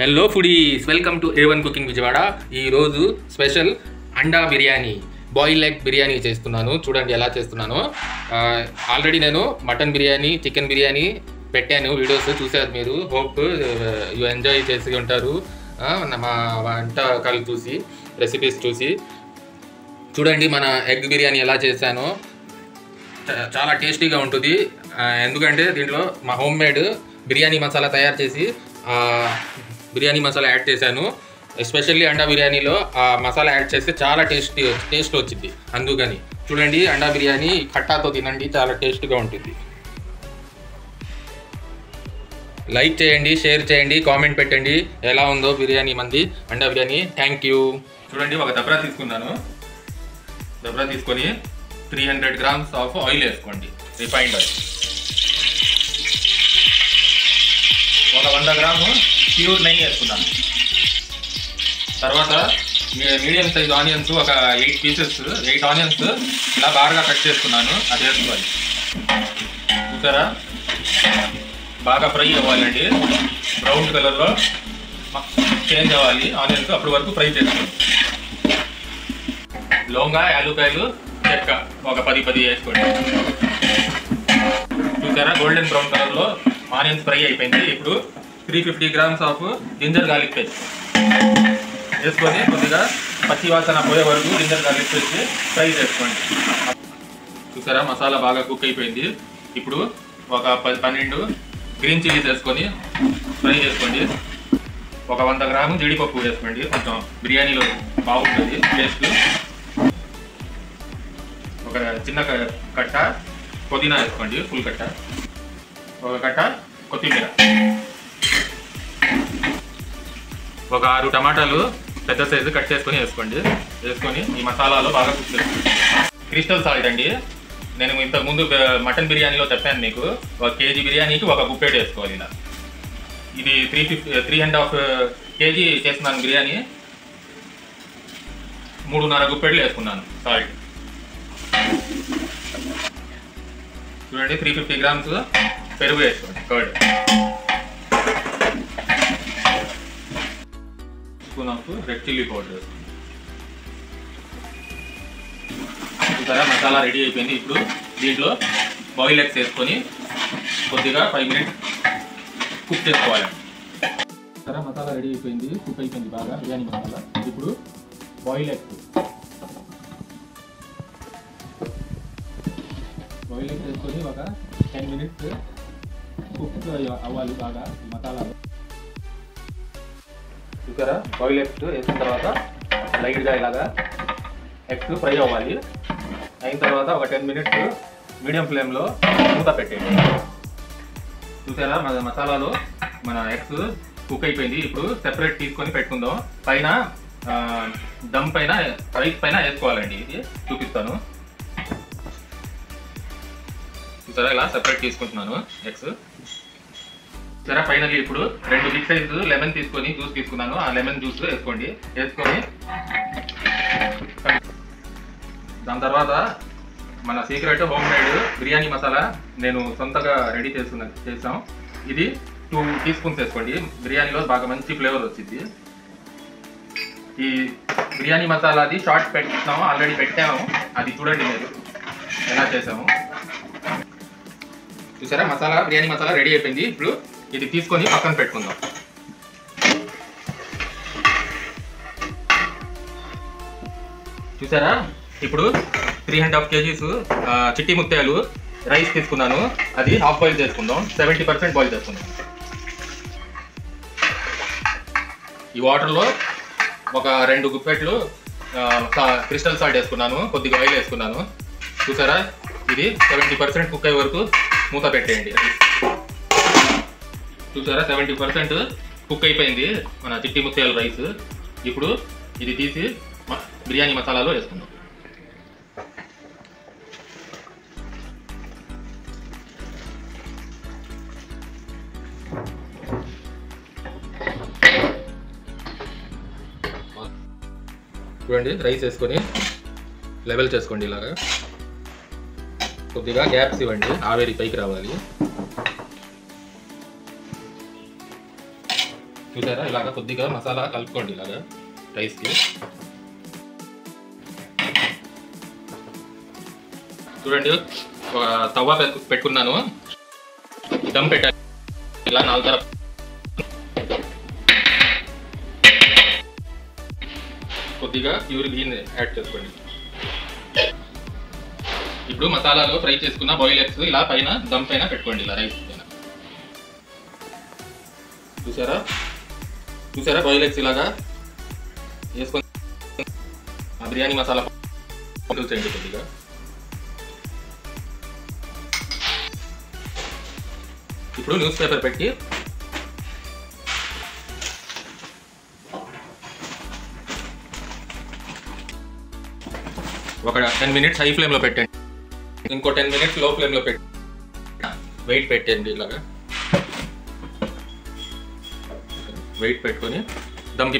Hello foodies, welcome to A1 cooking Vijayawada. ఈరోజు special అండా biryani, boil egg biryani చేస్తున్నాను. చూడండి ఎలా చేస్తున్నాను. ఆల్రెడీ నేను మటన్ బిర్యానీ, చికెన్ బిర్యానీ పెట్టాను, వీడియోస్ చూసారు మీరు. హోప్ యూ ఎంజాయ్ చేసి ఉంటారు మా వంటకాలు చూసి, రెసిపీస్ చూసి. చూడండి మన ఎగ్ బిర్యానీ ఎలా చేశానో, చాలా టేస్టీగా ఉంటుంది. ఎందుకంటే దీంట్లో మా హోమ్ మేడ్ బిర్యానీ మసాలా తయారు చేసి బిర్యానీ మసాలా యాడ్ చేశాను. ఎస్పెషల్లీ అండా బిర్యానీలో ఆ మసాలా యాడ్ చేస్తే చాలా టేస్ట్ వచ్చింది. అందుకని చూడండి, అండా బిర్యానీ ఖట్టాతో తినండి, చాలా టేస్ట్గా ఉంటుంది. లైక్ చేయండి, షేర్ చేయండి, కామెంట్ పెట్టండి ఎలా ఉందో బిర్యానీ మంది అండా బిర్యానీ. Thank you. చూడండి, ఒక దబ్రా తీసుకున్నాను. దబ్రా తీసుకొని 300 grams ఆఫ్ ఆయిల్ వేసుకోండి, రిఫైన్డ్ ఆయిల్. ఒక 100 grams ప్యూర్ నెయ్యి వేసుకున్నాను. తర్వాత మీడియం సైజ్ ఆనియన్స్ ఒక 8 పీసెస్, 8 ఆనియన్స్ ఇలా బాగా కట్ చేసుకున్నాను. అది వేసుకోవాలి. చూసారా, బాగా ఫ్రై అవ్వాలండి. బ్రౌన్ కలర్లో చేంజ్ అవ్వాలి ఆనియన్స్, అప్పటి వరకు ఫ్రై చేసుకోండి. లవంగా, యాలుకాయలు, చెక్క ఒక 10 వేసుకోండి. చూసారా, గోల్డెన్ బ్రౌన్ కలర్లో ఆనియన్స్ ఫ్రై అయిపోయింది. ఇప్పుడు 350 grams of ginger garlic paste వేసుకొని కొద్దిగా పచ్చి వాసన పోయే వరకు జింజర్ గార్లిక్ పేస్ట్ ఫ్రై చేసుకోండి. చూసారా, మసాలా బాగా కుక్ అయిపోయింది. ఇప్పుడు ఒక 12 గ్రీన్ చిల్లీస్ వేసుకొని ఫ్రై చేసుకోండి. ఒక 100 grams జీడిపప్పు వేసుకోండి, కొంచెం బిర్యానీలో బాగుంటుంది టేస్ట్. ఒక చిన్న కట్ట పుదీనా వేసుకోండి, ఫుల్ కట్ట. ఒక కట్ట కొత్తిమీర. ఒక 6 టమాటాలు పెద్ద సైజు కట్ చేసుకొని వేసుకోండి. వేసుకొని ఈ మసాలాలో బాగా కుక్ చేసుకోండి. క్రిస్టల్ సాల్ట్ అండి, నేను ఇంతకుముందు మటన్ బిర్యానీలో చెప్పాను మీకు. 1 kg బిర్యానీకి 1 గుప్పెడు వేసుకోవాలి. ఇలా ఇది 3.5 kg చేస్తున్నాను బిర్యానీ, 3.5 గుప్పెడులు వేసుకున్నాను సాల్ట్. చూడండి, 350 grams పెరుగు వేసుకోండి, curd. Spoon of red chilli powder. చూసారా, మసాలా రెడీ అయిపోయింది. ఇప్పుడు దీంట్లో బాయిల్ ఎగ్స్ వేసుకొని కొద్దిగా 5 minutes కుక్ చేసుకోవాలి. చూసారా, మసాలా రెడీ అయిపోయింది, కుక్ అయిపోయింది బాగా బిర్యానీ మసాలా. ఇప్పుడు బాయిల్ ఎగ్స్ వేసుకొని ఒక 10 minutes కుక్ అవ్వాలి బాగా ఈ మసాలాలో. చూసారా, బాయిల్ ఎగ్స్ వేసిన తర్వాత లైట్గా ఇలాగా ఎగ్స్ ఫ్రై అవ్వాలి. అయిన తర్వాత ఒక 10 minutes మీడియం ఫ్లేమ్లో మూత పెట్టేయండి. చూసారా, మన మసాలాలో మన ఎగ్స్ కుక్ అయిపోయింది. ఇప్పుడు సెపరేట్ తీసుకొని పెట్టుకుందాం. పైన దమ్ పైన, రైస్ పైన వేసుకోవాలండి. ఇది చూపిస్తాను. చూసారా, ఇలా సెపరేట్ తీసుకుంటున్నాను ఎగ్స్. సరే, ఫైనల్లీ ఇప్పుడు 2 బిగ్ సైజు లెమన్ తీసుకొని జ్యూస్ తీసుకున్నాను. ఆ లెమన్ జ్యూస్ వేసుకోండి. వేసుకొని దాని తర్వాత మన secret home made biryani masala నేను సొంతగా రెడీ చేసాం. ఇది 2 teaspoons వేసుకోండి. బిర్యానీలో బాగా మంచి ఫ్లేవర్ వచ్చింది. ఈ బిర్యానీ మసాలాది షార్ట్ పెట్టాము, ఆల్రెడీ పెట్టాము, అది చూడండి మీరు ఎలా చేసాము. చూసారా, బిర్యానీ మసాలా రెడీ అయిపోయింది. ఇప్పుడు ఇది తీసుకొని పక్కన పెట్టుకుందాం. చూసారా, ఇప్పుడు 3.5 kgs చిట్టి ముత్యాలు రైస్ తీసుకున్నాను. అది హాఫ్ బాయిల్ చేసుకుందాం, 70% బాయిల్ చేసుకుందాం. ఈ వాటర్లో ఒక 2 గుప్పెట్లు క్రిస్టల్ సాల్ట్ వేసుకున్నాను, కొద్దిగా ఆయిల్ వేసుకున్నాను. చూసారా, ఇది 70% కుక్ అయ్యే వరకు మూత పెట్టేయండి. చూసారా, 70% కుక్ అయిపోయింది మన చిట్టి ముత్యాల రైస్. ఇప్పుడు ఇది తీసి బిర్యానీ మసాలాలో వేసుకుందాం. చూడండి, రైస్ వేసుకొని లెవెల్ చేసుకోండి. ఇలాగా కొద్దిగా గ్యాప్స్ ఇవ్వండి, ఆవిరి పైకి రావాలి. చూసారా, ఇలాగా కొద్దిగా మసాలా కలుపుకోండి ఇలాగా రైస్కి. చూడండి, ఒక తవ్వ పెట్టుకున్నాను, దమ్ పెట్టాలి ఇలా 4 తరపు. కొద్దిగా ప్యూర్ ఘీ యాడ్ చేసుకోండి. ఇప్పుడు మసాలాలో ఫ్రై చేసుకున్న బాయిల్ ఎగ్స్ ఇలా పైన దమ్ పైన పెట్టుకోండి, ఇలా రైస్ పైన. చూసారా బాయిల్ ఎగ్స్ ఇలాగా వేసుకొని ఆ బిర్యానీ మసాలా చేయండి కొద్దిగా. ఇప్పుడు న్యూస్ పేపర్ పెట్టి ఒక 10 మినిట్స్ హై ఫ్లేమ్లో పెట్టండి, ఇంకో 10 మినిట్స్ లో ఫ్లేమ్లో పెట్టి వెయిట్ పెట్టండి. ఇలాగా వెయిట్ పెట్టుకొని దమ్కి